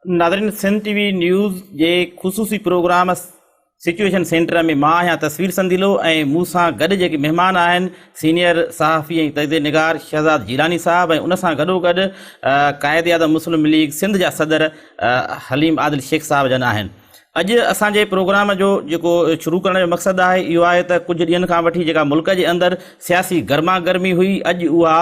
नाज़रीन, Sindh TV news जे ख़ुसूसी programme situation centre में मां आहियां तस्वीर संदीलो ऐं मूं सां गॾु जेके महिमान आहिनि सीनियर सहाफ़ी ऐं तजदीद निगार शहज़ाद जिलानी साहब ऐं उन सां गॾोगॾु क़ाइद आज़म मुस्लिम लीग सिंध जा सदर हलीम आदिल शेख साहब जन आहिनि। अॼु असांजे प्रोग्राम जो जेको शुरू करण जो मक़सदु आहे इहो आहे त कुझु ॾींहंनि खां वठी जेका मुल्क जे अंदरि सियासी गर्मा गर्मी हुई, अॼु उहा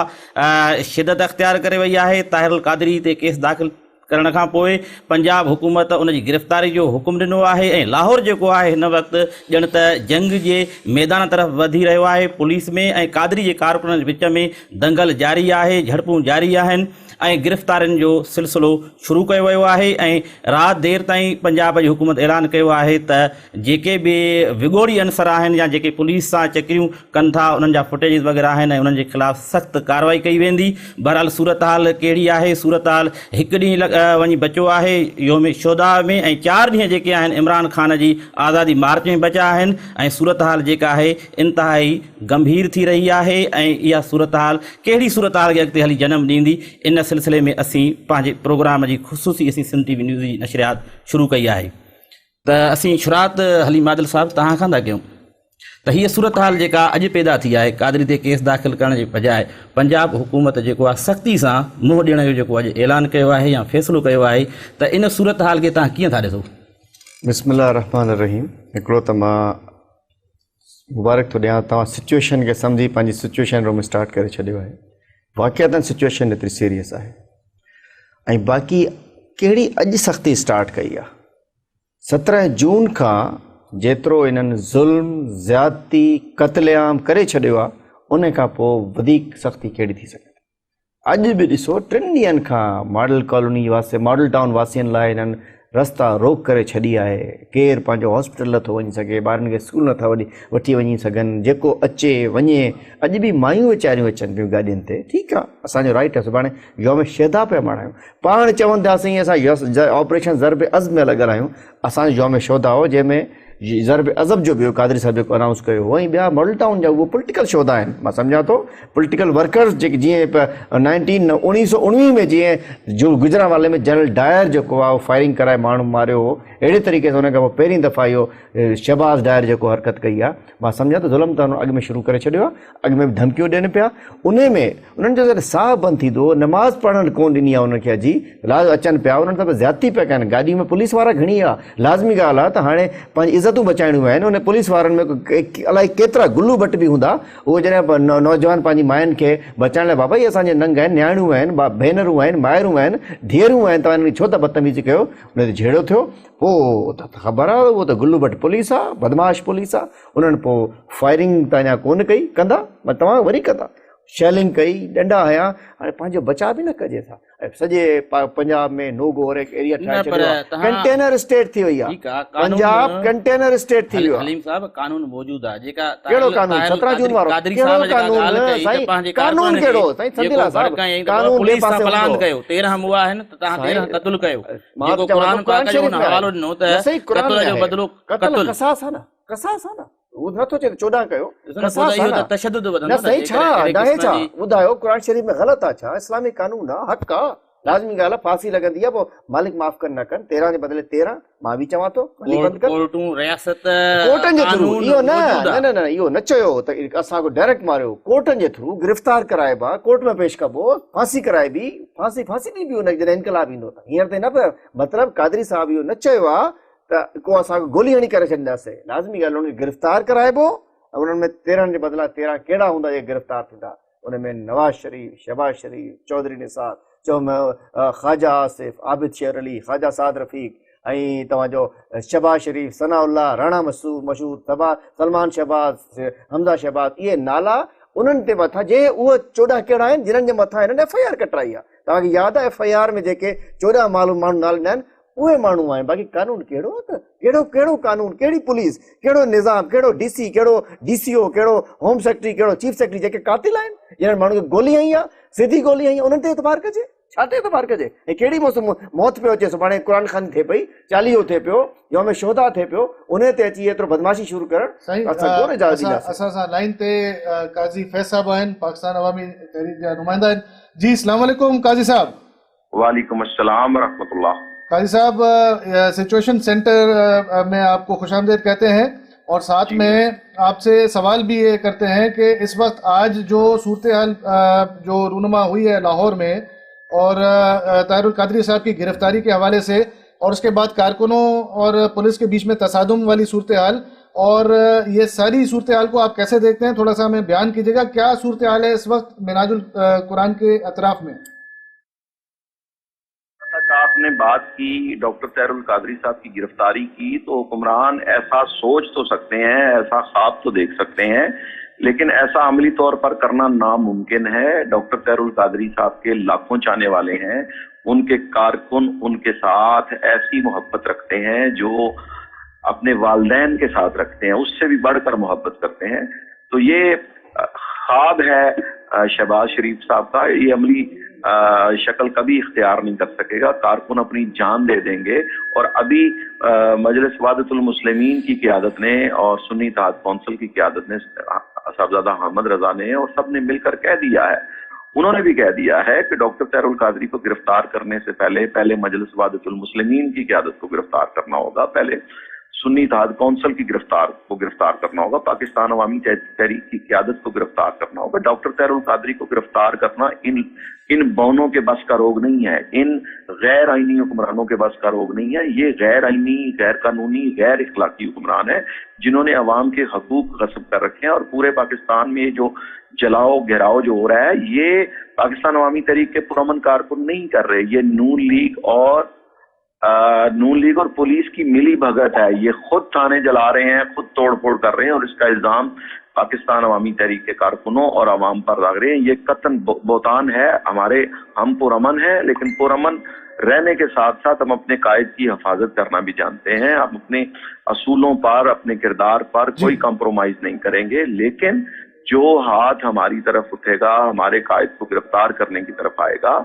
शिदत अख़्तियार करे वई आहे। ताहिर अल क़ादरी ते केस दाख़िल करण खां पोइ पंजाब हुकूमत उनजी गिरफ़्तारी जो हुकुम ॾिनो आहे ऐं लाहौर जेको आहे हिन वक़्तु ॼण त जंग जे मैदान तरफ़ वधी रहियो आहे। पुलिस में ऐं क़ादरी जे कारकुननि जे विच में दंगल जारी आहे, झड़पूं जारी आहिनि ऐं गिरफ़्तारियुनि जो सिलसिलो शुरू कयो वियो आहे। ऐं राति देरि ताईं पंजाब जी हुकूमत ऐलान कयो आहे त जेके बि विॻोड़ी अनसर आहिनि या जेके पुलिस सां चकिरियूं कनि था उन्हनि जा फुटेजिस वग़ैरह आहिनि ऐं उन्हनि जे ख़िलाफ़ु सख़्तु कार्रवाई कई वेंदी। बहरहाल सूरत हाल कहिड़ी आहे? सूरत हाल हिकु ॾींहुं वञी बचियो आहे योम शोदा में ऐं 4 ॾींहं जेके आहिनि इमरान ख़ान जी आज़ादी मार्च में बचिया आहिनि ऐं सूरत हाल जेका आहे इंतिहाई गंभीर थी रही आहे। ऐं इहा सूरत हाल कहिड़ी सूरत हाल खे अॻिते हली जनम ॾींदी, इन सिलसिले में असीं पंहिंजे प्रोग्राम जी ख़ुसूसी असीं सिंध टीवी न्यूज़ जी नशरियात शुरू कई आहे। त असीं शुरूआत हलीम आदिल साहब तव्हां खां था कयूं त हीअ सूरत हाल जेका अॼु पैदा थी आहे, क़ादरी ते केस दाख़िल करण जे बजाए पंजाब हुकूमत जेको आहे सख़्ती सां मुंहुं ॾियण जो जेको अॼु ऐलान कयो आहे या फ़ैसिलो कयो आहे, त इन सूरत हाल खे तव्हां कीअं था ॾिसो? बिस्मिल्लाह रहमान रहीम। हिकिड़ो त मां मुबारक थो ॾियां, तव्हां सिचुएशन खे सम्झी पंहिंजी सिचुएशन रूम स्टार्ट करे छॾियो आहे। वाक़िअतन सिचुएशन एतिरी सीरियस आहे ऐं बाक़ी कहिड़ी अॼु सख़्ती स्टार्ट कई आहे। 17 जून खां जेतिरो इन्हनि ज़ुल्म ज़्यादती क़त्लेआम करे छॾियो आहे, उन खां पोइ वधीक सख़्ती कहिड़ी थी सघे। अॼु बि ॾिसो 3 ॾींहंनि खां मॉडल कॉलोनी वासी मॉडल टाउन वासियुनि लाइ इन्हनि रस्ता रोक करे छॾी आहे। केरु पंहिंजो हॉस्पिटल नथो वञी सघे, ॿारनि खे स्कूल नथा वठी वञी सघनि, जेको अचे वञे। अॼु बि मायूं वीचारियूं अचनि पियूं गाॾियुनि ते। ठीकु आहे, असांजो राइट आहे, सुभाणे योम शहदा पिया मल्हायूं। पाण चवनि था साईं असां ऑपरेशन ज़रब अज़ब में लॻल आहियूं। असांजो योम शहदा हो जंहिंमें ज़रब अज़ब जो बि क़ादरी साहिब जेको अनाउंस कयो हो, ऐं ॿिया मॉडल टाउन जा उहो पॉलिटिकल शोधा आहिनि। मां सम्झां थो पॉलिटिकल वर्कर्स जेके जीअं 1919 में जीअं जो गुजरांवाले में जनरल डायर जेको आहे फायरिंग कराए माण्हू मारियो हो, अहिड़े तरीक़े सां हुन खां पोइ पहिरीं दफ़ा इहो शहबाज़ डायर जेको हरकत कई आहे। मां सम्झां थो ज़ुल्म त हुन अॻु में शुरू करे छॾियो आहे, अॻु में बि धमकियूं ॾियनि पिया। उन में उन्हनि जो जॾहिं साह बंदि थींदो, नमाज़ पढ़णु कोन ॾिनी आहे उनखे, अॼु लाज़ अचनि पिया, उन्हनि सां ज़्यादती पिया कनि। गाॾी में पुलिस वारा घणी आहे, लाज़मी ॻाल्हि आहे त हाणे पंहिंजी इज़तूं बचाइणियूं आहिनि। उन पुलिस वारनि में अलाए केतिरा गुलू भट बि हूंदा, उहे जॾहिं नौजवान पंहिंजी मायुनि खे बचाइण लाइ, बाबा इहे असांजे नंग आहिनि, न्याणियूं आहिनि, भेनरूं आहिनि, माइरूं आहिनि, धीअरूं आहिनि, तव्हां छो त बदतमीज़ी कयो? उन ते झेड़ो थियो। पोइ त ख़बर आहे उहो त गुलू भट पुलिस आहे, बदमाश पुलिस आहे। उन्हनि पोइ फायरिंग त अञा कोन कई, कंदा तव्हां वरी कंदा, शैलिंग कई, डंडा हया। हाणे पंहिंजो बचाव बि न कजे था। ऐं सॼे पंजाब में नोगोर एरिया ठाहे छॾियो आहे, कंटेनर स्टेट थी वई आहे। पंजाब कंटेनर स्टेट थी वियो आहे। हलीम साहब, कानून मौजूदु आहे जेका कहिड़ो कानून? 17 जून वारो कहिड़ो कानून साईं? कानून कहिड़ो साईं? संदीला साहब कानून पुलिस सां प्लान कयो, 13 मुआ आहिनि त तव्हां 13 क़त्ल कयो। जेको कुरान पाक जो हवालो ॾिनो त क़त्ल जो बदिलो क़त्ल क़सास आहे न, क़सास आहे न, उहो नथो चए 14 कयो। तशद्दुद वधंदो न साईं, छा नाहे छा? ॿुधायो कुरान शरीफ़ में ग़लति आहे छा? इस्लामी कानून आहे, हक़ आहे, लाज़मी ॻाल्हि आहे, फांसी लॻंदी आहे। पोइ मालिक माफ़ कनि न कनि, 13 जे बदिले 13। मां बि चवां थो कोर्टूं रियासत कोर्टनि जे थ्रू इहो न इहो न चयो त असांखे डायरेक्ट मारियो। कोर्टनि जे थ्रू गिरफ़्तार कराइबा, कोर्ट में पेश कबो, फांसी कराइबी, फांसी ॾिबी हुनखे जॾहिं इनकलाब ईंदो त। हींअर ताईं न पियो मतिलबु क़ादरी साहिब इहो न चयो आहे त को असांखे गोली हणी करे छॾींदासीं। लाज़मी ॻाल्हि हुनखे गिरफ़्तार कराइबो। उन्हनि में 13 जे बदिला 13 कहिड़ा हूंदा जे गिरफ़्तार थींदा? उनमें नवाज़ शरीफ़, शहबाज शरीफ़, चौधरी निसार, ख़्वाजा आसिफ, आबिद शेर अली, ख़्वाजा साद रफ़ीक, ऐं तव्हांजो शहबाज शरीफ़, सनाउल्लाह, राणा मशहूर, सलमान शहबाज, हमज़ा शहबाज, इहे नाला उन्हनि ते मथां जे उहे 14 कहिड़ा आहिनि जिन्हनि जे मथां हिननि FIR कटाई आहे। तव्हांखे यादि आहे FIR में जेके 14 माण्हू नाला ॾिना आहिनि उहे माण्हू आहिनि। बाक़ी कानून कहिड़ो आहे त कहिड़ो कानून, कहिड़ी पुलिस, कहिड़ो निज़ाम, कहिड़ो DC, कहिड़ो DCO, कहिड़ो होम सेक्रेटरी, कहिड़ो चीफ सेक्रेटरी, जेके कातिल आहिनि, जिन्हनि माण्हू खे गोली हई आहे, सिधी गोली हई, उन्हनि ते एतबार कजे? छा ते एतबार कजे? ऐं कहिड़ी मौत पियो अचे? सुभाणे क़ुरान खानी थिए पई, चालीहो थिए पियो, योम शोधा थिए पियो, उन ते अची एतिरो बदमाशी शुरू करणु असां सां लाइन ते काज़ी फैज़ साहब आहिनि, पाकिस्तान अवामी तहरीक जा नुमाइंदा आहिनि। जी अस्सलाम वालेकुम काज़ी साहब। वालेकुम अस्सलाम व रहमतुल्लाह। قاضی صاحب سچویشن سینٹر میں آپ کو خوش آمدید کہتے ہیں، اور ساتھ میں آپ سے سوال بھی یہ کرتے ہیں کہ اس وقت آج جو صورتحال جو رونما ہوئی ہے لاہور میں، اور طاہر القادری صاحب کی گرفتاری کے حوالے سے، اور اس کے بعد کارکنوں اور پولیس کے بیچ میں تصادم والی صورتحال، اور یہ ساری صورتحال کو آپ کیسے دیکھتے ہیں؟ تھوڑا سا ہمیں بیان کیجیے گا، کیا صورتحال ہے اس وقت منہاج القرآن کے اطراف میں؟ آپ نے بات کی ڈاکٹر طاہر القادری صاحب کی گرفتاری کی، تو حکمران ایسا سوچ تو سکتے ہیں، ایسا خواب تو دیکھ سکتے ہیں، لیکن ایسا عملی طور پر کرنا ناممکن ہے۔ ڈاکٹر طاہر القادری صاحب کے لاکھوں چاہنے والے ہیں، ان کے کارکن ان کے ساتھ ایسی محبت رکھتے ہیں جو اپنے والدین کے ساتھ رکھتے ہیں، اس سے بھی بڑھ کر محبت کرتے ہیں۔ تو یہ خواب ہے شہباز شریف صاحب کا، یہ عملی شکل کبھی اختیار نہیں کر سکے گا۔ کارکن اپنی جان دے دیں گے، اور ابھی مجلس وحدت المسلمین کی قیادت نے اور سنی اتحاد کونسل کی قیادت نے، صاحبزادہ حامد رضا نے اور سب نے مل کر کہہ دیا ہے، انہوں نے بھی کہہ دیا ہے کہ ڈاکٹر طاہر القادری کو گرفتار کرنے سے پہلے مجلس وحدت المسلمین کی قیادت کو گرفتار کرنا ہوگا، پہلے سنی اتحاد کونسل کی گرفتار کرنا ہوگا، پاکستان عوامی تحریک کی قیادت کو گرفتار کرنا ہوگا۔ ڈاکٹر طاہر القادری کو گرفتار کرنا ان بونوں کے بس کا روگ نہیں ہے، ان غیر آئینی حکمرانوں کے بس کا روگ نہیں ہے۔ یہ غیر آئینی، غیر قانونی، غیر اخلاقی حکمران ہیں جنہوں نے عوام کے حقوق غصب کر رکھے ہیں، اور پورے پاکستان میں یہ جو جلاؤ گھیراؤ جو ہو رہا ہے، یہ پاکستان عوامی تحریک کے پرامن کارکن نہیں کر رہے، یہ نون لیگ اور پولیس کی ملی بھگت ہے۔ یہ خود تھانے جلا رہے ہیں، خود توڑ پھوڑ کر رہے ہیں، اور اس کا الزام پاکستان عوامی تحریک کے کارکنوں اور عوام پر لگ رہے ہیں۔ یہ قطعاً بہتان ہے۔ ہم پرامن ہیں، لیکن پرامن رہنے کے ساتھ ساتھ ہم اپنے قائد کی حفاظت کرنا بھی جانتے ہیں۔ ہم اپنے اصولوں پر، اپنے کردار پر کوئی کمپرومائز نہیں کریں گے، لیکن جو ہاتھ ہماری طرف اٹھے گا، ہمارے قائد کو گرفتار کرنے کی طرف آئے گا،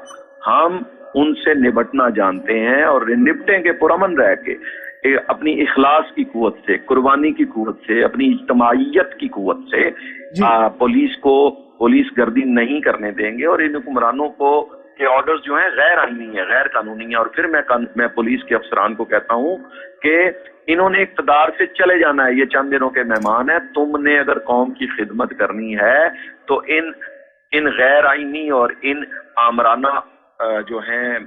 ہم ان سے نبٹنا جانتے ہیں، اور نبٹیں گے پرامن رہ کے، اپنی اخلاص کی قوت سے، قربانی کی قوت سے، اپنی اجتماعیت کی قوت سے پولیس گردی نہیں کرنے دیں گے۔ اور ان حکمرانوں کے آرڈرز جو ہیں غیر آئینی ہیں، غیر قانونی ہیں۔ اور پھر میں پولیس کے افسران کو کہتا ہوں کہ انہوں نے اقتدار سے چلے جانا ہے، یہ چند دنوں کے مہمان ہیں۔ تم نے اگر قوم کی خدمت کرنی ہے تو ان غیر آئینی اور ان آمرانہ جو ہیں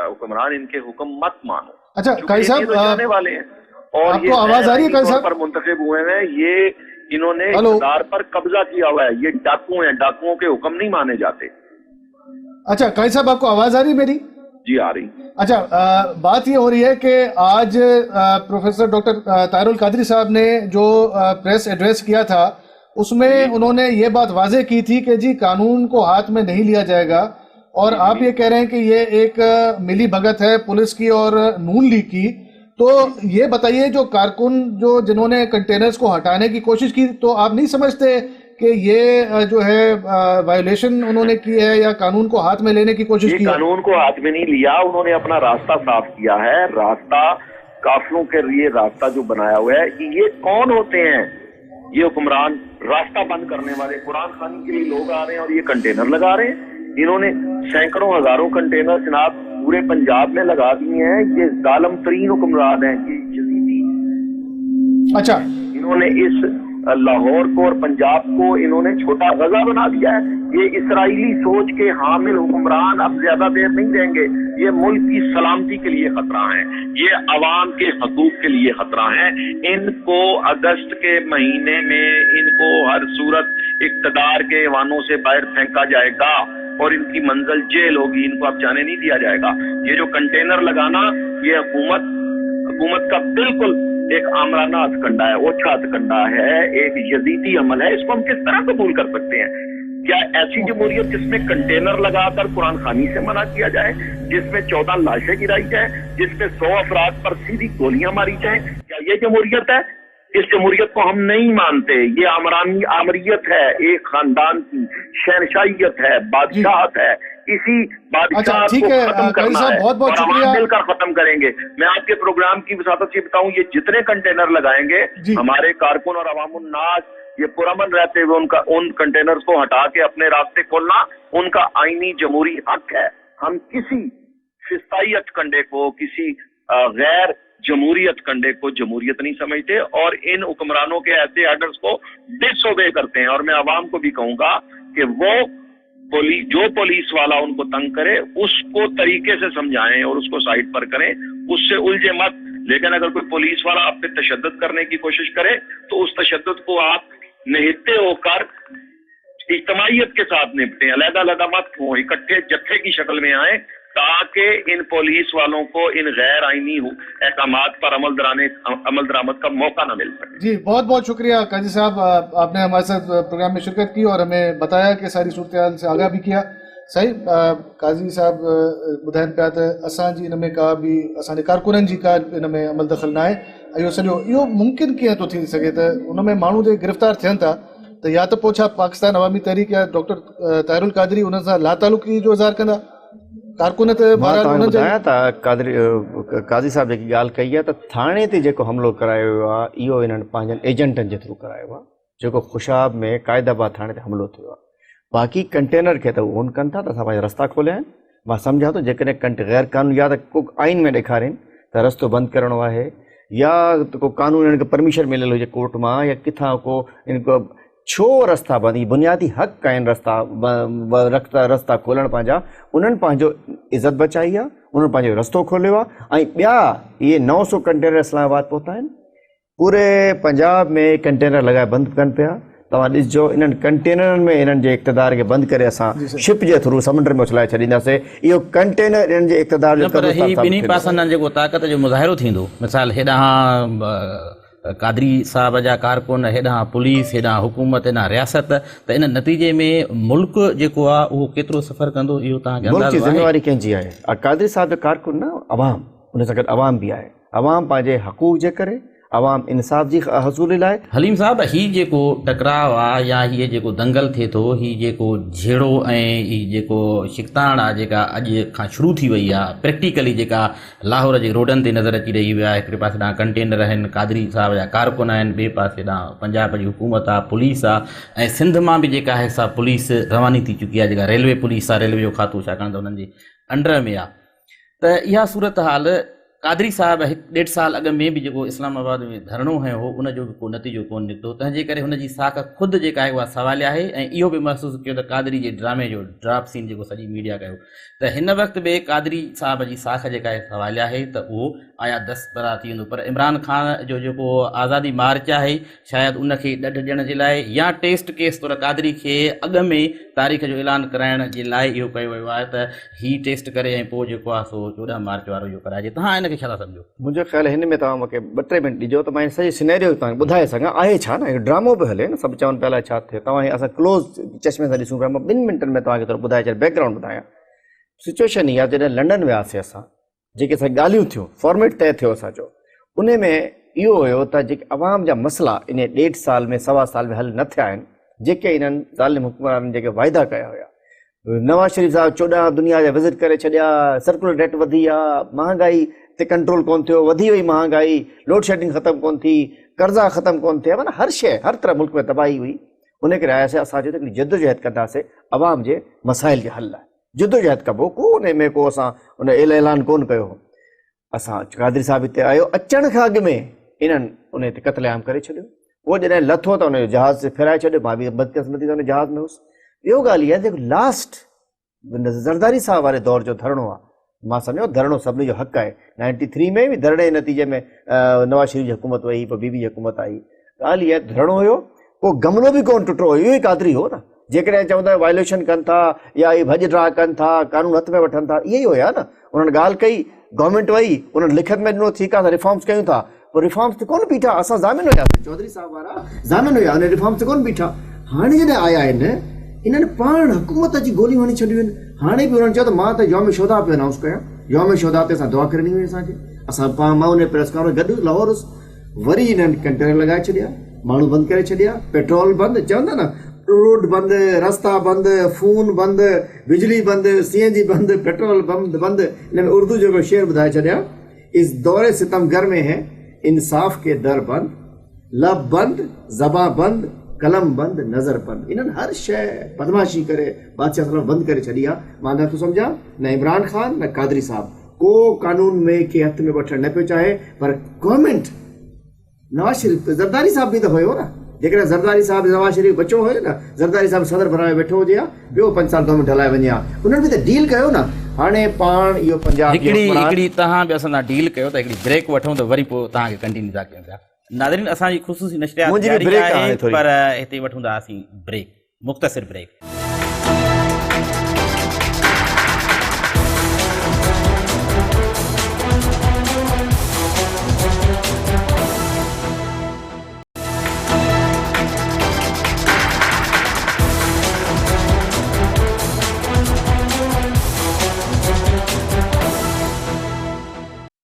حکمران، ان کے حکم مت مانو۔ اچھا قاضی صاحب، جانے والے ہیں، اور آپ کو آواز آ رہی ہے قاضی صاحب؟ پر منتخب ہوئے ہیں، یہ انہوں نے اقتدار پر قبضہ کیا ہوا ہے۔ یہ ڈاکو ہیں، ڈاکوؤں کے حکم نہیں مانے جاتے۔ اچھا قاضی صاحب، آپ کو آواز آ رہی میری؟ جی آ رہی۔ اچھا، بات یہ ہو رہی ہے کہ آج پروفیسر ڈاکٹر طاہر القادری صاحب نے جو پریس ایڈریس کیا تھا، اس میں انہوں نے یہ بات واضح کی تھی کہ جی قانون کو ہاتھ میں نہیں لیا جائے گا، اور آپ یہ کہہ رہے ہیں کہ یہ ایک ملی بھگت ہے پولیس کی اور نون لیگ کی۔ تو یہ بتائیے، جو کارکن جنہوں نے کنٹینرز کو ہٹانے کی کوشش کی، تو آپ نہیں سمجھتے کہ یہ جو ہے وائلیشن انہوں نے کی ہے، یا قانون کو ہاتھ میں لینے کی کوشش کی ہے؟ قانون کو ہاتھ میں نہیں لیا، انہوں نے اپنا راستہ صاف کیا ہے، راستہ قافلوں کے لیے راستہ جو بنایا ہوا ہے۔ کہ یہ کون ہوتے ہیں؟ یہ حکمران راستہ بند کرنے والے، قرآن خوانی کے لیے لوگ آ رہے ہیں اور یہ کنٹینر لگا رہے ہیں۔ انہوں نے سینکڑوں ہزاروں کنٹینر جناب پورے پنجاب میں لگا دیے ہیں۔ یہ ظالم ترین حکمران ہیں، یہ یزیدی۔ اچھا، انہوں نے اس لاہور کو اور پنجاب کو انہوں نے چھوٹا غزہ بنا دیا ہے۔ یہ اسرائیلی سوچ کے حامل حکمران اب زیادہ دیر نہیں رہیں گے۔ یہ ملک کی سلامتی کے لیے خطرہ ہیں، یہ عوام کے حقوق کے لیے خطرہ ہیں۔ ان کو اگست کے مہینے میں ان کو ہر صورت اقتدار کے ایوانوں سے باہر پھینکا جائے گا، اور ان کی منزل جیل ہوگی۔ ان کو اب جانے نہیں دیا جائے گا۔ یہ جو کنٹینر لگانا، یہ حکومت کا بالکل ایک آمرانہ ہتھکنڈا ہے، اوچھا ہتھکنڈا ہے، ایک یزیدی عمل ہے۔ اس کو ہم کس طرح قبول کر سکتے ہیں؟ کیا ایسی جمہوریت جس میں کنٹینر لگا کر قرآن خوانی سے منع کیا جائے، جس میں 14 لاشیں گرائی جائیں، جس میں 100 افراد پر سیدھی گولیاں ماری جائیں، کیا یہ جمہوریت ہے؟ اس جمہوریت کو ہم نہیں مانتے۔ یہ آمریت ہے، ایک خاندان کی شہنشاہیت ہے، بادشاہت ہے۔ اسی بادشاہت کو ختم کرنا ہے، اور ہم مل کر ختم کریں گے۔ میں آپ کے پروگرام کی وساطت سے بتاؤں، یہ جتنے کنٹینر لگائیں گے، ہمارے کارکن اور عوام الناس یہ پرامن رہتے ہوئے ان کنٹینرز کو ہٹا کے اپنے راستے کھولنا ان کا آئینی جمہوری حق ہے۔ ہم کسی फिस्तायत कंडे को, किसी गैर जमहूरियत कंडे को जमहूरियत नहीं समझते और इन हुक्मरानों के ऐसे आर्डर्स को डिसओबे करते हैं। और मैं आवाम को भी कहूंगा कि वो जो पुलिस वाला उनको तंग करे उसको तरीके से समझाएं और उसको साइड पर करें, उससे उलझे मत। लेकिन अगर कोई पुलिस वाला आप पे तशद्दुद करने की कोशिश करे तो उस तशद्दुद को आप निहित्ते होकर इज्तमाइयत के साथ निपटें, अलग-अलग मत हो, इकट्ठे जत्थे की शक्ल में आए, ताकि इन पुलिस वालों को इन गैर आईनी अहकामात पर अमल दरामद का मौका न मिल सके। जी बहुत बहुत शुक्रिया काजी साहब, आपने हमारे साथ प्रोग्राम में शिरकत की और हमें बताया कि सारी सूरत हाल से आगाह भी किया। सही काजी साहब ॿुधाइनि पिया त असांजी इन में का बि असांजे कारकुननि जी का इन में अमल दख़ल न आहे। इहो सॼो इहो मुमकिन कीअं थो थी सघे त उन में माण्हू जे गिरफ़्तार थियनि था त या त पोइ छा पाकिस्तान अवामी तहरीक या डॉक्टर ताहिरुल क़ादरी उन सां लातालुकी जो इज़हार कंदा? कारकुन त ॿुधाया था काज़ी साहब जेकी ॻाल्हि कई आहे त थाणे ते जेको हमिलो करायो वियो आहे इहो इन्हनि पंहिंजनि एजेंटनि जे थ्रू करायो आहे, जेको खुशाब में क़ाइदाबाद थाणे ते हमिलो थियो आहे। बाक़ी कंटेनर खे त ओन कनि था त असां पंहिंजा रस्ता खोलिया आहिनि। मां सम्झां थो जेकॾहिं गैर कानून या त को आइन में ॾेखारीनि त रस्तो बंदि करिणो आहे या त को कानून इन्हनि खे परमिशन मिलियल हुजे कोर्ट मां या किथां को इनको छो रस्ता बंदि, बुनियादी हक़ आहिनि रस्ता खोलण पंहिंजा। उन्हनि पंहिंजो इज़त बचाई आहे, उन्हनि पंहिंजो रस्तो खोलियो आहे। ऐं ॿिया इहे 900 कंटेनर इस्लामाबाद पहुता आहिनि, पूरे पंजाब में कंटेनर लॻाए बंदि कनि पिया। तव्हां ॾिसजो इन्हनि कंटेनरनि में इन्हनि जे इक़्तिदार खे बंदि करे असां शिप जे थ्रू समुंड में उछलाए छॾींदासीं। इहो कंटेनर इन्हनि जे इक़्तिदार जो पर ही ॿिन्ही पासनि जेको ताक़त जो मुज़ाहिरो थींदो, मिसाल हेॾां कादरी साहब जा कारकुन, हेॾां पुलिस, हेॾां हुकूमत, हेॾां रियासत, त इन नतीजे में मुल्क जेको आहे उहो केतिरो सफ़र कंदो इहो तव्हांखे मुल्क जी अंदाज़ो आहे? ज़िम्मेवारी कंहिंजी आहे? कादरी साहब जो कारकुन न अवाम, उन सां गॾु अवाम बि आहे। अवाम पंहिंजे हक़ूक़ जे करे, अवाम इंसाफ़ जी हसूल लाइ। हलीम साहब, ही जेको टकराव आहे या हीअ जेको दंगल थिए थो, ही जेको झेड़ो ऐं ही जेको शिकताण आहे जेका अॼु खां शुरू थी वई आहे प्रैक्टिकली, जेका लाहौर जे रोडनि ते नज़र अची रही आहे, हिकिड़े पासे ॾांहुं कंटेनर आहिनि, कादरी साहब जा कारकुन आहिनि, ॿिए पासे ॾांहुं पंजाब जी हुकूमत आहे, पुलिस आहे, ऐं सिंध मां बि जेका आहे सा पुलिस रवानी थी चुकी आहे, जेका रेलवे पुलिस आहे, रेलवे जो खातो छाकाणि त उन्हनि जे अंडर में आहे। त इहा सूरत हाल कादरी साहब 1.5 साल अॻु में बि जेको इस्लामाबाद में धरणो हंयो हो उनजो बि को नतीजो कोन निकितो, तंहिंजे करे हुनजी साख ख़ुदि जेका आहे उहा सवालिया आहे। ऐं इहो बि महसूसु कयो त कादरी जे ड्रामे जो ड्राप सीन जेको सॼी मीडिया कयो, त हिन वक़्त बि कादरी साहब जी साख जेका आहे सवालिया आहे त उहो आया 10 बरा थी वेंदो। पर इमरान खान जो जेको आज़ादी मार्च आहे शायदि उनखे ॾढ ॾियण जे लाइ या टेस्ट केस तौरु कादरी खे अॻु में तारीख़ जो ऐलान कराइण जे लाइ इहो कयो वियो आहे त ही टेस्ट करे ऐं पोइ जेको आहे सो 14 मार्च वारो इहो कराइजे। तव्हां हिनखे छा था सम्झो? मुंहिंजो ख़्यालु हिन में तव्हां मूंखे 2-3 मिंट ॾिजो त मां सॼी सिनेरियो तव्हांखे ॿुधाए सघां। आहे छा न, ड्रामो बि हले न, सभु चवनि पिया छा थियो, तव्हां असां क्लोज़ चश्मे सां ॾिसूं पिया। मां 2 मिंटनि में तव्हांखे थोरो ॿुधाए छॾियां, बैकग्राउंड ॿुधायां। सिचुएशन इहा, जॾहिं लंडन वियासीं असां, जेके असां ॻाल्हियूं थियूं, फॉर्मेट तय थियो असांजो, उन में इहो हुयो त जेके अवाम जा मसइला इन 1.5 साल में 1.25 साल में हल न थिया आहिनि, जेके इन्हनि ज़ालिम हुकूमराननि जेके वाइदा कया हुया। नवाज़ शरीफ़ साहब 14 दुनिया जा विज़िट करे छॾिया, सर्कुलर डेट वधी आहे, महांगाई ते कंट्रोल कोन थियो, वधी वई महांगाई, लोड शेडिंग ख़तमु कोन थी, कर्ज़ा ख़तमु कोन थिया, माना हर शइ हर तरह मुल्क में तबाही हुई। उन करे आयासीं, असां चयो त हिकिड़ी जदोजहद कंदासीं अवाम जे मसाइल जे हल लाइ। जदोजहद कबो, को उन में को असां उन ऐलान कोन कयो हो। असां कादरी साहब हिते आयो, अचण खां अॻु में इन्हनि उन ते क़त्लेआम करे छॾियो। उहो जॾहिं लथो त उनजो जहाज़ से फिराए छॾियो, मां बि बदकिस्मती सां उन जहाज़ में हुउसि। ॿियो ॻाल्हि इहा जेको लास्ट ज़रदारी साहब वारे दौर जो धरणो आहे, मां सम्झो धरणो सभिनी जो हक़ आहे। 93 में बि धरणे जे नतीजे में नवाज़ शरीफ़ जी हुकूमत वई, पोइ बीबी जी हुकूमत आई। ॻाल्हि इहा धरणो हुयो, को गमलो बि कोन टुटो हुयो, इहो ई कादरी हो न। जेकॾहिं चवंदा वायोलेशन कनि था या इहे भॼ ड्रा कनि था, कानून हथ में वठनि था, इहे ई हुया न। उन्हनि ॻाल्हि कई, गवर्नमेंट वई, उन्हनि लिखत में ॾिनो, ठीकु आहे असां रिफॉर्म्स कयूं था, पोइ रिफॉर्म्स ते कोन बीठा। असां ज़ामिन हुयासीं, चौधरी साहब वारा ज़ामिन हुया, उन रिफॉर्म्स ते कोन बीठा। हाणे जॾहिं आया आहिनि, इन्हनि पाण हुकूमत जी गोलियूं हणी छॾियूं आहिनि। हाणे बि उन्हनि चयो त मां त यौम शोधा पियो अनाउंस कयां, यौम शोधा ते असां दुआ करणी हुई असांखे। असां मां उन प्रेस कॉन्फ्रेंस गॾु लाहौर हुउसि। वरी इन्हनि कंटेनर लॻाए छॾिया, माण्हू बंदि करे छॾिया, पेट्रोल बंदि, चवंदा न रोड बंदि, रस्ता बंदि, फोन बंदि, बिजली बंदि, CNG बंदि, पेट्रोल बंदि। इन में उर्दू जेको शेर ॿुधाए छॾिया, इस दौरे सितमगर में है इंसाफ के दर बंद, लब बंद, ज़बा बंद, कलम बंदि नज़र बंदि, इन्हनि हर शइ बदमाशी करे बादशाह सलाम बंदि करे छॾी आहे। मां नथो सम्झां न इमरान ख़ान न कादरी साहब को कानून में खे हथ में वठणु न पियो चाहे, पर गवर्नमेंट नवाज शरीफ़ ज़रदारी साहब बि त हुयो न, जेकॾहिं ज़रदारी साहब नवाज शरीफ़ बचो हुयो न, ज़रदारी साहब सदर बणाए वेठो हुजे हा, ॿियो 5 साल गवर्नमेंट हलाए वञे हा, उन्हनि बि त डील कयो न। हाणे पाण इहो पंजाब हिकिड़ी तव्हां बि असां सां डील कयो त हिकिड़ी ब्रेक वठूं त वरी पोइ तव्हांखे कंटिन्यू था कयूं था। नाज़रीन असांजी ख़ुसूसी नशरियात मुंहिंजी बि जारी ब्रेक आहे, आहे थोरी। पर हिते वठूं था असीं ब्रेक, मुख़्तसिर ब्रेक।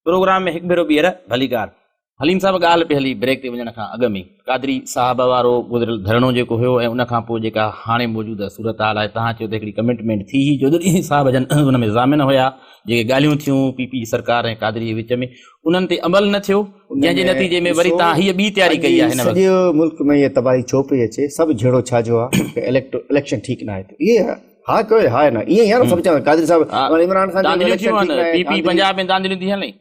प्रोग्राम में हिकु भेरो ॿीहर भली ॻाल्हि। हलीम साहब ॻाल्हि पई हली ब्रेक ते वञण खां अॻु में कादरी साहब वारो गुज़िरियल धरणो जेको हुयो ऐं उन खां पोइ जेका हाणे मौजूदु सूरत हाल आहे, तव्हां चयो त हिकिड़ी कमिटमेंट थी हुई जो ॾींहुं साहब जन हुन में ज़ामिन हुया, जेके ॻाल्हियूं थियूं पीपी सरकार ऐं कादरी जे विच में, उन्हनि ते अमल न थियो, जंहिंजे नतीजे में वरी तव्हां हीअ ॿी तयारी कई आहे हिन वक़्तु। सॼे मुल्क में इहा तबाही छो पई अचे, सभु जहिड़ो छाजो आहे कि इलेक्शन ठीकु न आहे, इहे हा कयो हा न, ईअं ई आहे न। सभु चवनि कादरी साहब इमरान ख़ान पीपी पंजाब में दांदिलियूं थी हलनि,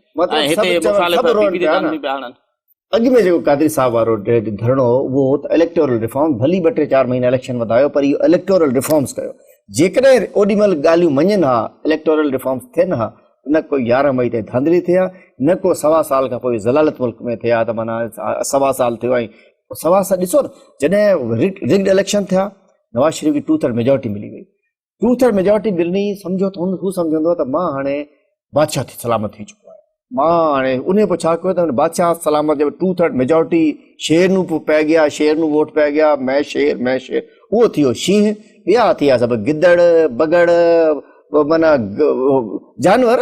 अॻु में जेको कादरी साहब वारो धरणो उहो त इलेक्टोरल रिफॉर्म, भली 2-3-4 महीना इलेक्शन वधायो, पर इहो इलेक्टोरल रिफॉर्म्स कयो। जेकॾहिं ओॾीमहिल ॻाल्हियूं मञनि हा, इलेक्टोरल रिफॉर्म्स थियनि हा, न कोई 11 मई ते धांधली थिया, न को 1.25 साल खां पोइ ज़लालत मुल्क में थिया, त माना 1.25 साल थियो ऐं 1.25 साल ॾिसो न, जॾहिं रिग्ड इलेक्शन थिया, नवाज शरीफ़ खे 2/3 मेजॉरिटी मिली वई। 2/3 मेजॉरिटी मिलणी, सम्झो त हू सम्झंदो त मां हाणे बादशाह थी सलामत थी चुको आहे, मां हाणे उन पोइ छा कयो त बादशाह सलामत, जब 2/3 मेजॉरिटी शेरनू पै गया, शेरनू वोट पै गया, मैं शेर उहो थी वियो शींहं, ॿिया थी विया सभु गिदड़ बगड़, माना जानवर।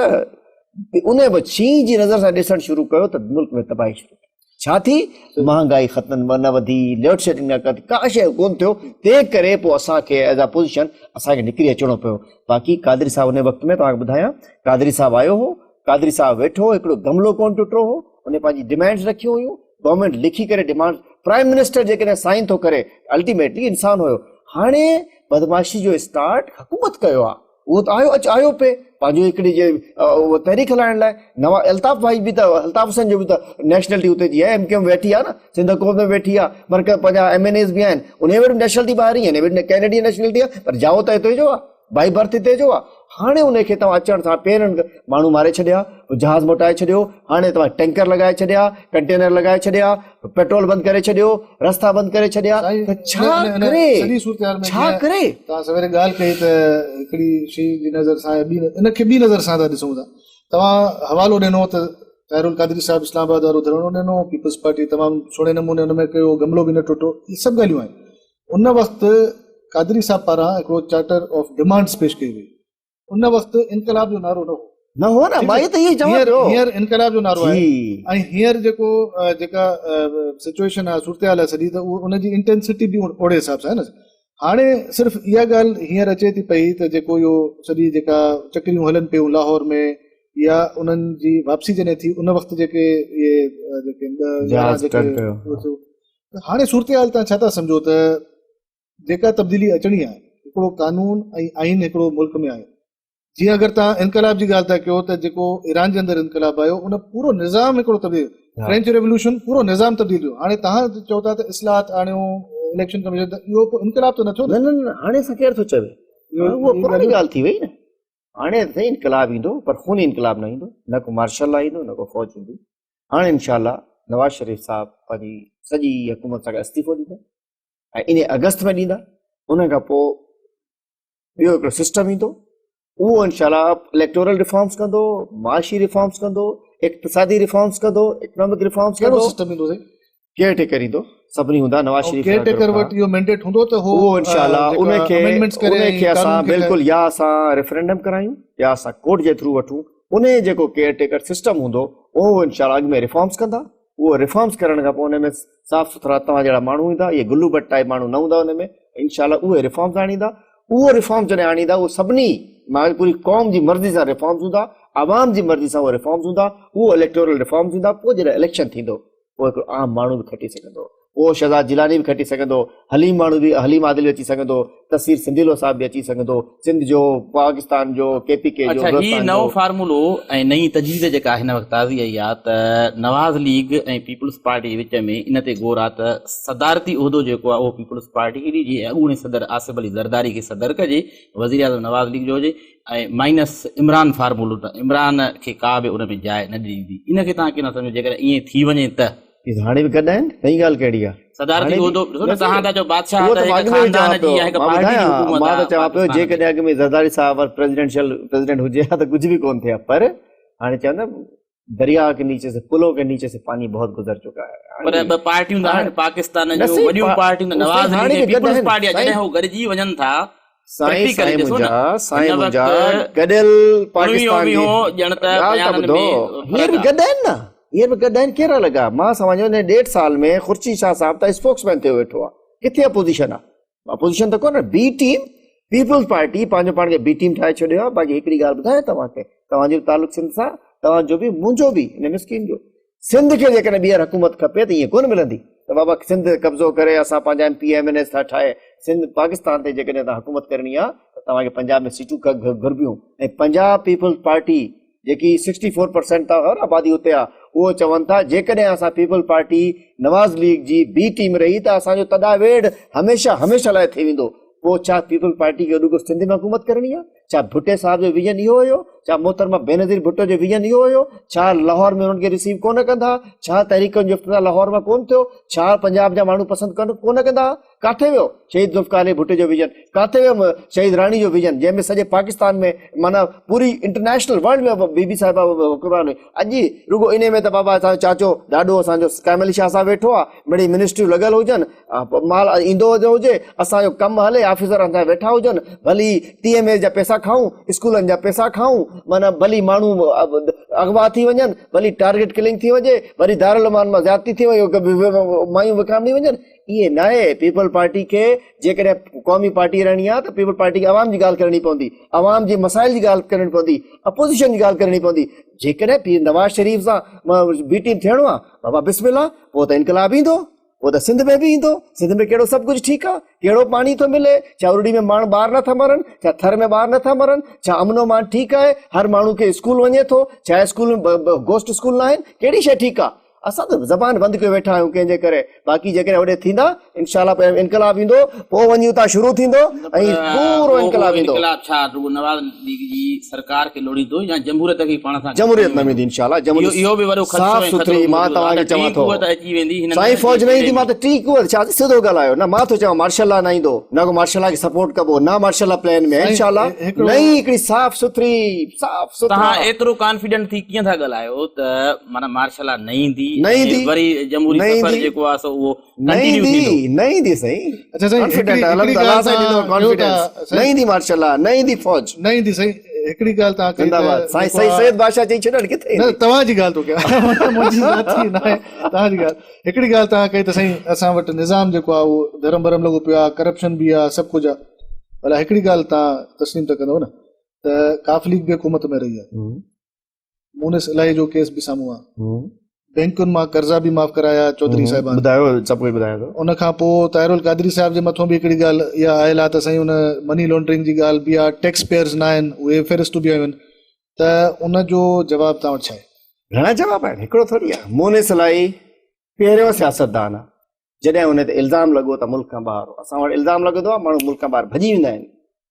उन पोइ शींहं जी नज़र सां ॾिसणु शुरू कयो त मुल्क में तबाही शुरू छा थी, महांगाई ख़तम न वधी, लोड शेडिंग न कई, का शइ कोन थियो, तंहिं करे पोइ असांखे एज़ अ पोज़ीशन असांखे निकिरी अचिणो पियो। बाक़ी कादरी साहब उन वक़्त में तव्हांखे ॿुधायां, कादरी साहब आयो हो, कादरी साहब वेठो, हिकिड़ो गमलो कोन टुटो हो, उन पंहिंजी डिमांड्स रखियूं हुयूं, गवर्नमेंट लिखी करे डिमांड, प्राइम मिनिस्टर जेकॾहिं साइन थो करे, अल्टीमेटली इंसान हुयो। हाणे बदमाशी जो स्टार्ट हुकूमत कयो आहे, उहो त आयो पे पंहिंजो हिकिड़ी जे तहरीक हलाइण लाइ। नवा अल्ताफ़ भाई बि त, अल्ताफ़ हुसैन जो बि त नेशनलिटी उते जी आहे, MKM वेठी आहे न, सिंध हुकूमत में वेठी आहे, मरकज़ पंहिंजा MNAs बि आहिनि, उन में बि नेशनलिटी ॿाहिरि ई आहे, कैनेडियन नेशनलिटी आहे, पर जाओ त हिते जो आहे, बाई बर्थ हिते जो आहे। हाणे उनखे तव्हां अचण सां पहिरियों माण्हू मारे छॾिया, जहाज़ मोटाए छॾियो, हाणे तव्हां टैंकर लॻाए छॾिया, कंटेनर लॻाए छॾिया, पेट्रोल बंदि करे छॾियो, रस्ता बंदि करे छॾिया, छा करे? तव्हां सवेरे ॻाल्हि कई त हिकिड़ी शइ जी नज़र सां इनखे ॿी नज़र सां था ॾिसूं था। तव्हां हवालो ॾिनो त ताहिरुल कादरी साहब इस्लामाबाद वारो धरणो ॾिनो, पीपल्स पार्टी तमामु सुहिणे नमूने हुन में कयो, गमलो बि न टुटो, इहे सभु ॻाल्हियूं आहिनि। उन वक़्तु कादरी साहब पारां हिकिड़ो चार्टर ऑफ डिमांड्स पेश कई वई, उन वक़्तु इनकलाब जो नारो न हो न, मां त इहे चवां थो, हींअर इनकलाब जो नारो आहे। ऐं हींअर जेका सिचुएशन आहे, सूरत-हाल आहे सॼी, त उहो उनजी इंटेंसिटी बि ओड़े हिसाब सां आहे न। हाणे सिर्फ़ु इहा ॻाल्हि हींअर अचे थी पई त जेको इहो सॼी जेका चक्रियूं हलनि पियूं लाहौर में, या उन्हनि जी वापसी जॾहिं थी, उन वक़्तु जेके इहे हाणे सूरत-हाल तव्हां छा था सम्झो त जेका तब्दीली अचणी आहे, हिकिड़ो कानून ऐं आइन हिकिड़ो मुल्क में आहे। जीअं अगरि तव्हां इनकलाब जी ॻाल्हि था कयो त जेको ईरान जे अंदरि इनकलाब आयो, उन पूरो निज़ाम हिकिड़ो तब्दील, फ्रेंच रेवोल्यूशन पूरो निज़ाम तब्दील थियो। हाणे तव्हां चओ था त इस्लाहात आणियो, इलेक्शन कमीशन, इहो इनकलाब त नथो। न हाणे असां केरु थो चवे, उहा पुराणी ॻाल्हि थी वई न। हाणे साईं इनकलाब ईंदो, पर खूनी इनकलाब न ईंदो, न को मार्शल लॉ ईंदो, न को फौज ईंदी। हाणे इनशाला नवाज शरीफ़ साहब पंहिंजी सॼी हुकूमत सां इस्तीफ़ो ॾींदा ऐं इन अगस्त में ॾींदा। उन खां पोइ ॿियो हिकिड़ो सिस्टम ईंदो, उहो इनशाला इलेक्टोरल रिफॉर्म्स कंदो, माशी रिफॉर्म्स कंदो, इक़्तिसादी रिफॉर्म्स कंदो, इकोनॉमिक रिफॉर्म्स कंदो। सिस्टम ईंदो साईं, केयर टेकर ईंदो, सभिनी हूंदा, नवाज शरीफ़ केयर टेकर वटि इहो मैंडेट हूंदो त उहो इनशाला उनखे असां बिल्कुलु या असां रेफरेंडम करायूं या असां कोर्ट जे थ्रू वठूं। उन जेको केयर टेकर सिस्टम हूंदो, उहो इनशाला अॻु में रिफॉर्म्स कंदा। उहो रिफॉर्म्स करण खां पोइ उन में साफ़ सुथरा तव्हां जहिड़ा माण्हू ईंदा, इहे गुल्लू भट्ट टाइप माण्हू न हूंदा उन में, इनशाला उहे रिफॉर्म्स आणींदा। उहो रिफॉर्म जॾहिं आणींदा, उहो सभिनी पूरी क़ौम जी मर्ज़ी सां रिफॉर्म्स हूंदा, आवाम जी मर्ज़ी सां उहे रिफॉर्म्स हूंदा, उहो इलेक्टोरल रिफॉर्म्स हूंदा। पोइ जॾहिं इलेक्शन थींदो, पोइ हिकिड़ो आम माण्हू बि खटी सघंदो, उहो शहज़ाद जिलानी बि खटी सघंदो, हलीम माण्हू बि, हलीम आदिल बि अची सघंदो, तस्वीर सिंधीलो साहिब बि अची सघंदो, सिंध जो, पाकिस्तान जो, KPK जो, अच्छा, ही बलोचिस्तान नओं जो। फार्मूलो ऐं नई तजवीज़ जेका हिन वक़्तु ताज़ी आई आहे त नवाज़ लीग ऐं पीपल्स पार्टी जे विच में इन ते ग़ौर आहे त सदारती उहिदो जेको आहे उहो पीपल्स पार्टी खे ॾिजे, अॻूणे सदर आसिफ अली ज़रदारी खे सदर कजे, वज़ीर आज़म नवाज़ लीग जो हुजे, ऐं माइनस इमरान फार्मूलो, त इमरान खे का बि उन में जाइ न ॾींदी। इन खे तव्हां कीअं सम्झो जेकर ईअं थी वञे त? इहे हाणे बि गॾु आहिनि, नई ॻाल्हि कहिड़ी आहे? सदारती उहिदो ॾिसो न, तव्हां था चओ बादशाह उहो त त मां हिकु अॻु में बि ख़ानदान चवां जी पियो, या हिकु मां पार्टी जी ॿुधायां, हुकूमत मां आहे त चवां पियो पाकिस्तान जेकॾहिं अॻु में ज़रदारी साहिब और प्रेसिडेंट हुजे हा त कुझु बि कोन थिया, पर हाणे चवंदा दरिया के नीचे से, पुलों के नीचे से पानी बहुत गुज़र चुका है। पर ॿ पार्टियूं त आहिनि पाकिस्तान न जूं सही, वॾियूं पार्टियूं त नवाज़ हाणे लीग ऐं बि गॾु पीपल्स आहिनि, पार्टी आहे, साईं। जॾहिं हू गॾिजी वञनि था साईं practically ॾिसो न, साईं हिन मुंहिंजा वक़्तु गॾियल उणिवीहों पाकिस्तान जी वीहों ॼण त ॻाल्हि त बयाननि ॿुधो, में हीअ बि फ़र्क़ु गॾु आहिनि न, हीअ बि गॾु आहिनि, कहिड़ा लॻा? मां सम्झो 1.5 साल में ख़ुर्शीद शाह साहिब त स्पोक्समैन थियो वेठो आहे, किथे अपोजिशन आहे? अपोजिशन त कोन, बी टीम, पीपल्स पार्टी पंहिंजो पाण खे बी टीम ठाहे छॾियो आहे। बाक़ी हिकिड़ी ॻाल्हि ॿुधायां तव्हांखे, तव्हांजो तालुक सिंध सां, तव्हांजो बि मुंहिंजो बि हिन मिस्किन जो, सिंध खे जेकॾहिं ॿीहर हुकूमत खपे त ईअं कोन मिलंदी त बाबा सिंध कब्ज़ो करे असां पंहिंजा MP MNS था ठाहे सिंध पाकिस्तान ते जेकॾहिं तव्हां हुकूमत करणी आहे त तव्हांखे पंजाब में सीटूं घुरबियूं। ऐं पंजाब पीपल्स पार्टी जेकी 64% आबादी उते आहे, उहो चवनि था जेकॾहिं असां पीपल पार्टी नवाज़ लीग जी बी टीम रही त असांजो तॾा वेड़ हमेशह लाइ थी वेंदो। पोइ छा पीपल पार्टी खे रुॻो सिंध में हुकूमत करणी आहे? छा भुट्टे साहिब जो विजन इहो हुयो? छा मोहतरमा बेनज़ीर भुट्टो जो विजन इहो हुयो? छा लाहौर में हुननि खे रिसीव कोन कंदा? छा तहरीकुनि जो इफ़्तिताह लाहौर में कोन थियो? छा पंजाब जा माण्हू पसंदि कोन कंदा? काथे वियो शहीद ज़ुल्फ़िकार अली भुट्टो जो विजन? काथे वियो शहीद राणी जो विजन, जंहिंमें सॼे पाकिस्तान में माना पूरी इंटरनेशनल वर्ल्ड में बीबी साहिबा हुकुमरान हुई? अॼु रुॻो इन में त बाबा असांजो चाचो ॾाढो असांजो कैम अली शाह साहिबु वेठो आहे, मिड़ी मिनिस्ट्रियूं लॻल हुजनि, माल ईंदो हुजे, असांजो कमु हले, ऑफिसर असां वेठा हुजनि, भली TMA जा पैसा खाऊं, स्कूलनि जा पैसा खाऊं, माना भली माण्हू अगवा थी वञनि, भली टारगेट किलिंग थी वञे, वरी दारुलमान मां ज़्यादती थी वञे, मायूं विकामणी वञनि। इहे न आहे। पीपल पार्टी खे जेकॾहिं क़ौमी पार्टी रहणी आहे त पीपल पार्टी खे आवाम जी ॻाल्हि करणी पवंदी, आवाम जे मसाइल जी ॻाल्हि करणी पवंदी, अपोज़िशन जी ॻाल्हि करणी पवंदी। जेकॾहिं नवाज़ शरीफ़ सां बी टीम थियणो आहे, बाबा बिस्मिल्लाह, पोइ त इनकलाब ईंदो, पोइ त सिंध में बि ईंदो। सिंध में कहिड़ो सभु कुझु ठीकु आहे, कहिड़ो पाणी थो मिले, छा उरड़ी में माण्हू ॿार नथा मरनि, छा थर में ॿार नथा मरनि, छा अमनो मान ठीकु आहे, हर माण्हू खे स्कूल वञे थो, छा स्कूल में गोस्ट स्कूल न आहिनि, कहिड़ी शइ ठीकु आहे? असां त ज़बान बंदि करे वेठा आहियूं कंहिंजे करे। बाक़ी जेकॾहिं होॾे थींदा इंशाल्लाह इनकलाब ईंदो, पोइ वञी उतां शुरू थींदो ऐं पूरो इनकलाब ईंदो। इनकलाब छा रुॻो नवाज़ लीग जी सरकार खे लोड़ींदो या जमहूरियत खे पाण सां? जमहूरियत न वेंदी इंशाल्लाह, जमहूरियत इहो बि वॾो साफ़ सुथरी। मां तव्हांखे चवां थो अची वेंदी साईं फ़ौज न ईंदी, मां त टी कुवत छा सिधो ॻाल्हायो न, मां थो चवां मार्शल लॉ न ईंदो, न को मार्शल लॉ खे सपोर्ट कबो, न मार्शल लॉ प्लान में इंशाल्लाह नई हिकिड़ी साफ़ सुथरी तव्हां एतिरो कॉन्फिडेंट थी कीअं था ॻाल्हायो त माना मार्शल लॉ न ईंदी, वरी जमहूरी सफ़र जेको आहे सो उहो कंटिन्यू थींदो? न ईंदी साईं, अच्छा साईं, कॉन्फिडेंट अल्लाह साईं ॾींदो कॉन्फिडेंस। न ईंदी मार्शल लॉ, न ईंदी फ़ौज, न ईंदी साईं। हिकिड़ी ॻाल्हि तव्हां कई जिंदाबाद साईं, सैयद बादशाह चई छॾनि किथे न, तव्हांजी ॻाल्हि थो कयां, मुंहिंजी ज़ाती न आहे, तव्हांजी ॻाल्हि। हिकिड़ी ॻाल्हि तव्हां कई त साईं असां वटि निज़ाम जेको आहे उहो धर्म भरम लॻो पियो आहे, करप्शन बि आहे, सभु कुझु आहे। भला हिकिड़ी ॻाल्हि तव्हां तस्लीम त कंदव न त काफ़ लीग बि हुकूमत में रही आहे, मुनिस इलाही जो केस बि साम्हूं आहे, बैंकुनि मां कर्ज़ा बि माफ़ कराया चौधरी साहिबान, ॿुधायो सभु कुझु ॿुधायो थो। उन खां पोइ ताहिरुल क़ादरी साहिब जे मथां बि हिकिड़ी ॻाल्हि इहा आयल आहे त साईं उन मनी लॉन्ड्रिंग जी ॻाल्हि बि आहे, टैक्स पेयर्स न आहिनि, उहे फ़हिरिस्तूं बि आहियूं आहिनि, त उन जो जवाबु तव्हां वटि छा आहे? घणा जवाब आहिनि, हिकिड़ो थोरी आहे। मुनिस इलाही पहिरियों सियासतदान आहे, जॾहिं हुन ते इल्ज़ाम लॻो त मुल्क खां ॿाहिरि, असां वटि इल्ज़ाम लॻंदो आहे माण्हू मुल्क खां ॿाहिरि भॼी वेंदा आहिनि।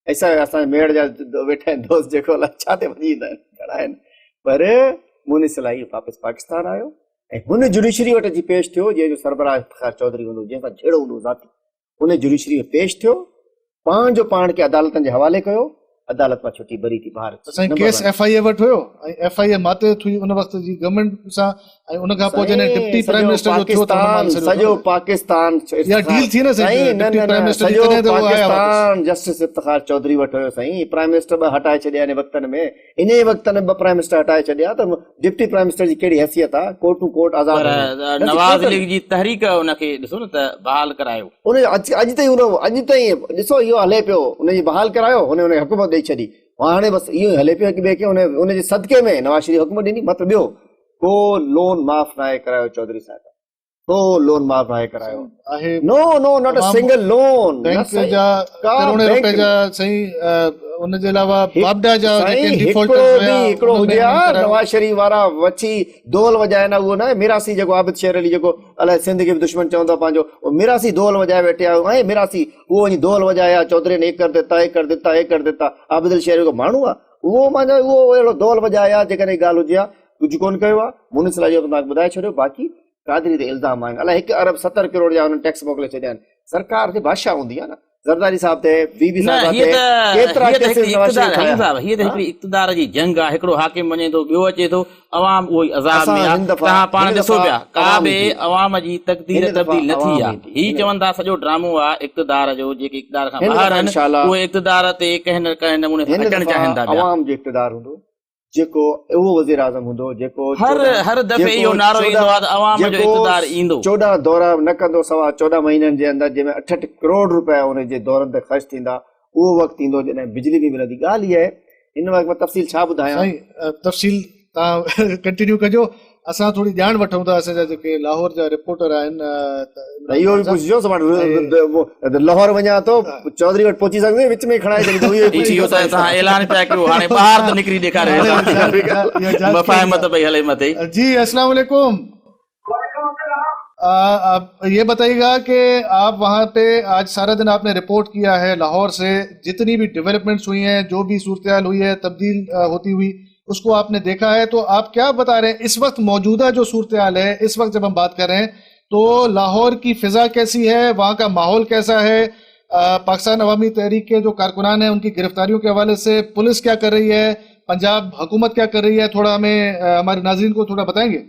ऐसा असांजे मेड़ जा वेठा आहिनि दोस्त जेको अलाए छा ते भॼी वेंदा आहिनि, घणा आहिनि। पर मुनिस इलाही वापसि पाकिस्तान आयो ऐं हुन जुडिशरी वटि अची पेश थियो जंहिंजो सरबराह इफ्तिखार चौधरी हूंदो, जंहिंसां जहिड़ो हूंदो ज़ाती, हुन जुडिशरी में पेश थियो, पाण खे अदालतनि जे हवाले कयो, अदालत मां छुटी बरी थी ॿाहिरि। साईं केस FIA वटि हुयो ऐं FIA माते थी उन वक़्त जी गवर्नमेंट सां, ऐं उन खां पोइ जॾहिं डिप्टी प्राइम मिनिस्टर जो थियो त सॼो पाकिस्तान या डील थी न साईं, डिप्टी प्राइम मिनिस्टर जी तॾहिं त उहो आया पाकिस्तान जस्टिस इफ्तिखार चौधरी वटि हुयो साईं। प्राइम मिनिस्टर ॿ हटाए छॾिया इन वक़्तनि में, इन वक़्तनि में ॿ प्राइम मिनिस्टर हटाए छॾिया, त डिप्टी प्राइम मिनिस्टर जी कहिड़ी हैसियत आहे? कोर्ट टू कोर्ट आज़ाद। नवाज़ लीग जी तहरीक उनखे ॾिसो न त बहाल करायो, उन अॼु ताईं ॾिसो इहो हले पियो, उनजी बहाल करायो, हुन हुकूमत ॾेई छॾी, हाणे बसि इहो ई हले पियो हिक ॿिए खे उनजे सदके में नवाज़ शरीफ़ हुकूमत ॾिनी। मतिलबु ॿियो को लोन माफ़ न आहे करायो चौधरी साहिब, को लोन माफ़ आहे करायो आहे no no not a single loan bank जा करोड़ रुपए जा सही उन जे अलावा बाबडा जा जेके डिफॉल्टर्स हुया हिकिड़ो हुजे हा नवाज शरीफ वारा वची दोल वॼाए न उहो न मिरासी जेको आबिद शेर अली जेको अलाए सिंध खे बि दुश्मन चवंदो पंहिंजो मिरासी दोल वॼाए वेठे आयो ऐं मिरासी उहो वञी दोल वॼाया चौधरी ने कर देता हे कर देता हे कर देता आबिद शेर जो माण्हू आहे उहो माना उहो अहिड़ो दोल वॼाया जेकॾहिं ॻाल्हि हुजे हा कुझु कोन कयो आहे मुनिस जो तव्हांखे ॿुधाए छॾियो बाक़ी कादरी ते इल्ज़ाम आहिनि अलाए 1 अरब 70 करोड़ जा हुननि टैक्स मोकिले छॾिया आहिनि सरकार ते बादशाह हूंदी आहे न ज़रदारी साहब ते बीबी साहब ते केतिरा केसेस नवाज़ शरीफ ठाहिया साहब हीअ त हिकिड़ी इक़्तिदार जी जंग आहे हिकिड़ो हाकिम वञे थो ॿियो अचे थो अवाम उहो ई अज़ाब में आहे तव्हां पाण ॾिसो पिया का बि अवाम जी तक़दीर तब्दील न थी आहे हीअ चवनि था सॼो ड्रामो आहे इक़्तिदार जो जेके इक़्तिदार खां ॿाहिरि आहिनि उहे इक़्तिदार ते कंहिं न कंहिं नमूने अचणु चाहिनि था अवाम जो इक़्तिदार हूंदो जेको उहो वज़ीर आज़म हूंदो जेको हर दफ़े इहो नारो ईंदो आहे त अवाम जो इक़्तिदार ईंदो 14 दौरा न कंदो सवा 14 महीननि जे अंदरि जंहिंमें 8 करोड़ रुपया उन जे दौरनि ते ख़र्च थींदा उहो वक़्तु ईंदो जॾहिं बिजली बि मिलंदी ॻाल्हि इहा आहे हिन वक़्तु मां तफ़सील छा ॿुधायां तफ़सील तव्हां कंटिन्यू कजो असां थोरी ॼाण वठूं था असांजा जेके लाहौर जा रिपोर्टर आहिनि इहो बि पुछिजो लाहौर वञा थो चौधरी वटि पहुची सघंदे विच में खणाए छॾींदो ऐलान पिया कयो हाणे ॿाहिरि त निकिरी ॾेखारे मफ़ाहिमत पई हले मथे जी अस्सलाम वालेकुम आप ये बताइएगा कि आप वहाँ पे आज सारा दिन आपने रिपोर्ट किया है लाहौर से जितनी भी डेवलपमेंट्स हुई हैं जो भी सूरत हुई है तब्दील होती हुई उसको आपने देखा है तो आप क्या बता रहे हैं इस वक्त मौजूदा जो सूरत हाल है इस वक्त जब हम बात कर रहे हैं तो लाहौर की फिजा कैसी है वहाँ का माहौल कैसा है पाकिस्तान अवामी तहरीक के जो कारकुनान हैं उनकी गिरफ्तारियों के हवाले से पुलिस क्या कर रही है पंजाब हुकूमत क्या कर रही है थोड़ा हमें हमारे नाज़रीन को थोड़ा बताएंगे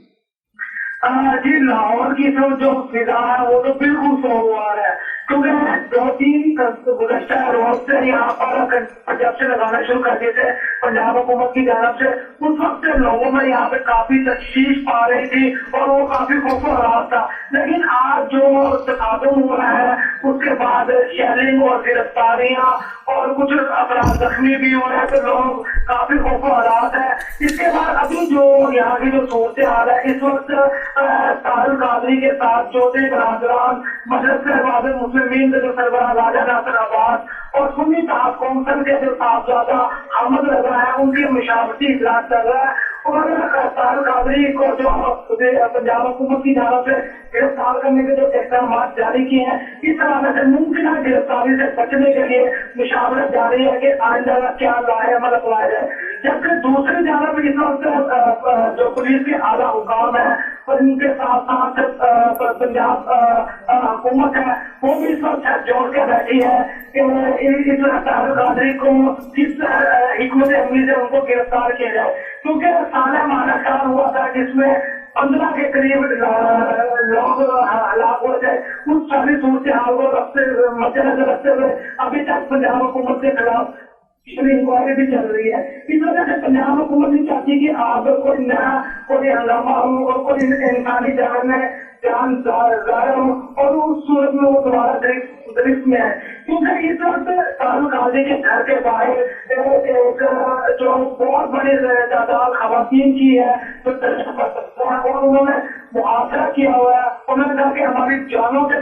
जी लाहौर की जो फिजा है वो तो बिल्कुल सोमवार है क्योंकि 2-3 गुज़श्ता रोज से यहाँ पर पंजाब से लगाना शुरू कर दिए थे पंजाब हुकूमत की जानब से उस वक्त लोगों में यहाँ पे काफी तशवीश पा रही थी और वो काफी खौफ राहत था लेकिन आज जो तकादुम हो रहा है उसके बाद शेलिंग और गिरफ्तारियां और कुछ अफराद जख्मी भी हो रहे हैं तो लोग काफी खौफ राहत है इसके बाद अभी जो यहाँ की जो सूरत हाल है इस वक्त तारुल कादरी के साथ चौधरी बरादरान मजलिस शहबाज मुस्लिमीन के जो सरबराह राजा नासिर अब्बास और सुन्नी ताक़त कौंसिल के जो साहबजादा अहमद रजा है उनकी मुशावरती इजलास चल रहा है और तारुल कादरी को जो पंजाब हुकूमत की जानब से गिरफ्तार करने के जो इक़दाम जारी किए हैं इस हवाले से मुमकिन गिरफ्तारी से बचने के लिए मुशावरत जारी है कि आइंदा क्या लाए अमल अपनाया जाए जबकि दूसरी जानब इस वक्त जो पुलिस के आला हुकाम है और इनके साथ साथ पंजाब हुकूमत है वो भी इस वक्त जोड़ के बैठी है कि इस तारुल कादरी को किस हिकमत अमली से उनको गिरफ्तार किया जाए क्योंकि साल माना कार हुआ था जिसमें 15 के करीब लोग हलाक हो जाए उस सारी सूरत हाल को मद्देनजर रखते हुए अभी तक पंजाब हुकूमत के खिलाफ इंक्वायरी भी चल रही है इस वजह से पंजाब हुकूमत नहीं चाहती कि आप कोई नया कोई हंगामा हो और कोई इंसानी जान में जान ज़ाहिर हो और उस सूरत में वो दोबारा दरिश्त में है क्योंकि इस वक्त तारुल कादरी के घर के बाहर एक जो बहुत बड़ी तादाद खवातीन की है तो और उन्होंने मुआवजा किया हुआ है उन्होंने कहा कि हमारी जानों से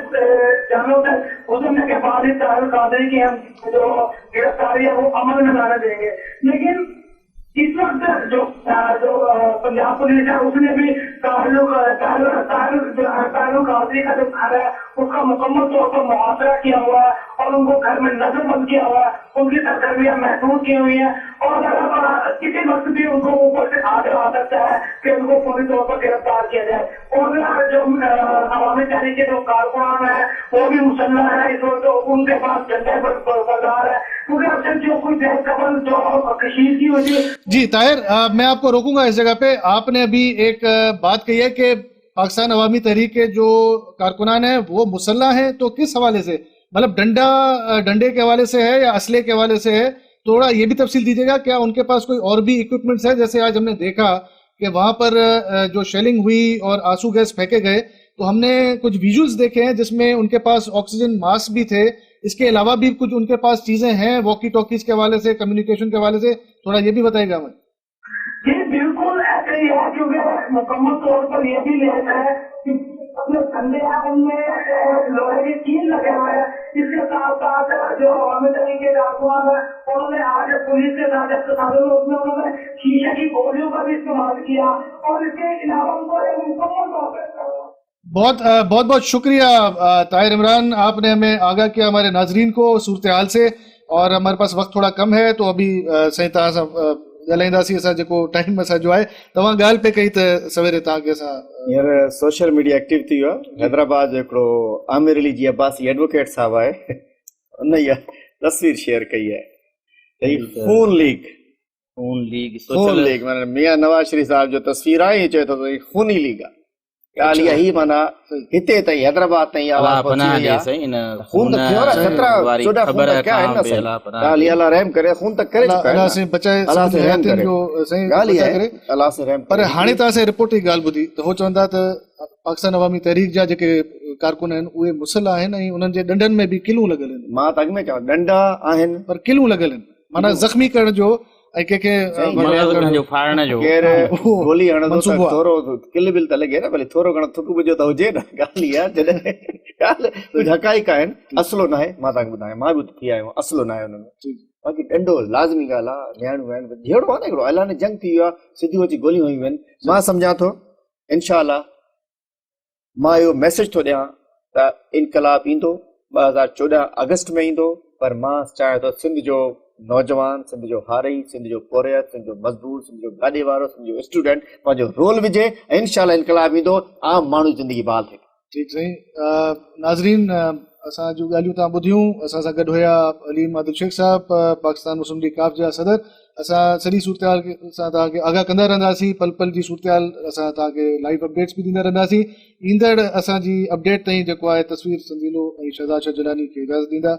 गुजरने के बाद ही तारुल कादरी की हम जो गिरफ्तारी है वो अमल में लाने देंगे लेकिन इस वक्त जो पंजाब पुलिस है उसने भी तारुल कादरी का जो घर है उसका मुकम्मल तौर पर मुआवजा किया हुआ है और उनको घर में नजरबंद किया हुआ है उनकी सरगर्मियां महसूस की हुई है और किसी वक्त भी उनको ऊपर से आर्डर आ सकता है कि उनको पूरी तौर पर गिरफ्तार किया जाए और जो अवामी तहरीक के जो कारकुनान है वो भी मुसल्लह है इस वक्त उनके पास झंडे बाजार है क्योंकि अक्सर जो कोई कबल जो कशीद की हुई थी जी ताहिर मैं आपको रोकूंगा इस जगह पे आपने अभी एक बात कही है कि पाकिस्तान अवामी तहरीक के जो कारकुनान है वो मुसल्लह हैं तो किस हवाले से मतलब डंडे के हवाले से है या असले के हवाले से है थोड़ा ये भी तफसील दीजिएगा क्या उनके पास कोई और भी इक्विपमेंट्स है जैसे आज हमने देखा कि वहां पर जो शेलिंग हुई और आंसू गैस फेंके गए तो हमने कुछ विजुअल्स देखे हैं जिसमें उनके पास ऑक्सीजन मास्क भी थे इसके अलावा भी कुछ उनके पास चीजें हैं वॉकी टॉकीज के हवाले से कम्युनिकेशन के हवाले से थोड़ा ये भी बताइएगा हमें जी बिल्कुल ऐसे ही है क्योंकि मुकम्मल तौर पर यह भी लेना है कि अपने धंधे हैं उनमें लोहे के कील लगे हुए हैं। इसके साथ साथ जो अवामी तरीके डाकुआन है उन्होंने आज पुलिस के साथ जब तस्वीर उसमें उन्होंने शीशे की गोलियों का भी इस्तेमाल किया और इसके खिलाफ उनको एक मुकम्मल तौर पर बहुत बहुत शुक्रिया ताहिर इमरान, आपने हमें आगाह किया हमारे नाजरीन को सूरत हाल से। और हमारे पास वक्त थोड़ा कम है तो अभी सही तव्हां सां ॻाल्हाईंदासीं। असां जेको टाइम असांजो आहे तव्हां ॻाल्हि पे कई त सवेरे तव्हांखे असां हींअर सोशल मीडिया एक्टिव थी वियो आहे। हैदराबाद जो हिकिड़ो आमिर अली जी अब्बासी एडवोकेट साहब आहे, उन इहा तस्वीर शेयर कई आहे त ही खून लीग माना मियां नवाज शरीफ साहब जो तस्वीर आहे, चए थो त खूनी लीग आहे। ॻाल्हि इहा ही माना हिते ताईं हैदराबाद ताईं आवाज़ पहुची वई आहे। खून त थियो न 17-14 खून त कया आहिनि न साईं। ॻाल्हि अल्लाह रहम करे, खून त करे चुका अलाह आहिनि से न। बचाए अलाह से रहम करे, सही ॻाल्हि इहा बचाए करे। आहे अलाह से रहम पर करे। हाणे तव्हां असांजी रिपोर्ट जी ॻाल्हि ॿुधी त हो चवंदा त पाकिस्तान अवामी तहरीक जा जेके कारकुन आहिनि उहे मुसल आहिनि ऐं उन्हनि जे ॾंडनि में बि किलूं लॻल आहिनि। मां त अॻु में चवां डंडा आहिनि पर किलूं लॻल आहिनि, माना ज़ख़्मी करण जो ऐं कंहिंखे केरु गोली हणंदो त मंसूबो आहे। थोरो किल बिल त लॻे न, भले थोरो घणो थुक बुझो त हुजे न। ॻाल्हि इहा जॾहिं ॻाल्हि हक़ाइक़ आहिनि, असलो न आहे। मां तव्हांखे ॿुधायां, मां बि थी आयो आहियां, असलो न आहे हुन में। बाक़ी ॾंडो लाज़मी ॻाल्हि आहे, नियाणियूं आहिनि, जहिड़ो आहे न हिकिड़ो ऐलान जंग थी वियो आहे, सिधियूं अची गोलियूं हयूं आहिनि। मां सम्झां थो इनशा अल्लाह मां इहो मैसेज थो ॾियां त इनकलाब ईंदो 2014 अगस्त में ईंदो, पर मां चाहियां थो सिंध जो नौजवान, सिंध जो हारी, सिंध जो पोरियत, सिंध जो मज़दूर, सिंध जो गाॾे वारो, सिंध जो स्टूडेंट पंहिंजो रोल विझे ऐं इनशाला इनकलाब ईंदो, आम माण्हू जी ज़िंदगी बहाल थिए। ठीकु साईं। नाज़रीन, असां जूं ॻाल्हियूं तव्हां ॿुधियूं। असां सां गॾु हुया अलीम आदिल शेख साहब, पाकिस्तान मुस्लिम लीग काफ जा सदर। असां सॼी सूरत हाल सां तव्हांखे आगाह कंदा रहंदासीं, पल पल जी सूरत हाल असां तव्हांखे लाइव अपडेट्स बि ॾींदा रहंदासीं। ईंदड़ असांजी अपडेट ताईं जेको आहे तस्वीर संजीलो ऐं शहज़ाद शाह जिलानी खे इजाज़त ॾींदा।